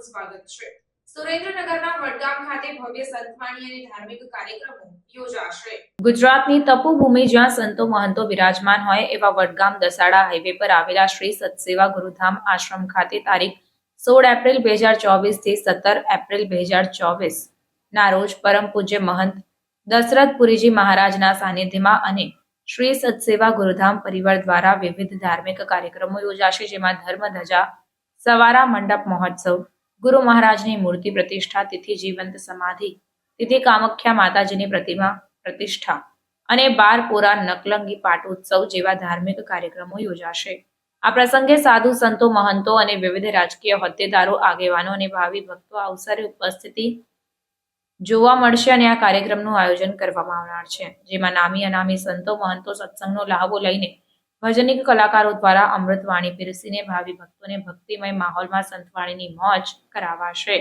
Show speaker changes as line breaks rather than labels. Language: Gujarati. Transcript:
આપનું સ્વાગત છે। સુરેન્દ્રનગરના વડગામ ખાતે ભવ્ય સંતવાણી અને ધાર્મિક કાર્યક્રમો યોજાશે। ગુજરાતની તપોભૂમિ જ્યાં સંતો મહંતો બિરાજમાન હોય એવા વડગામ દસાડા હાઈવે પર આવેલા શ્રી સતસેવા ગુરુધામ આશ્રમ ખાતે તારીખ 16 એપ્રિલ 2024 થી 17 એપ્રિલ 2024 ના રોજ પરમ પૂજ્ય મહંત દશરથપુરીજી મહારાજના સાનિધ્યમાં અને શ્રી સતસેવા ગુરુધામ પરિવાર દ્વારા વિવિધ ધાર્મિક કાર્યક્રમો યોજાશે, જેમાં ધર્મધજા સવારા મંડપ મહોત્સવ, ગુરુ મહારાજની મૂર્તિ પ્રતિષ્ઠા તિથિ, જીવંત સમાધિ તિથિ, કામાખ્યા માતાજીની પ્રતિમા પ્રતિષ્ઠા અને બારપોરા નકલંગી પાટોત્સવ જેવા ધાર્મિક કાર્યક્રમો યોજાશે। આ પ્રસંગે સાધુ સંતો મહંતો અને વિવિધ રાજકીય હોદ્દેદારો, આગેવાનો અને ભાવિ ભક્તો આ અવસરે ઉપસ્થિતિ જોવા મળશે અને આ કાર્યક્રમનું આયોજન કરવામાં આવનાર છે, જેમાં નામી અનામી સંતો મહંતો સત્સંગનો લાભો લઈને ભજનિક કલાકારો દ્વારા અમૃતવાણી પીરસીને ભાવિ ભક્તોને ભક્તિમય માહોલમાં સંતવાણીની મોજ કરાવાશે।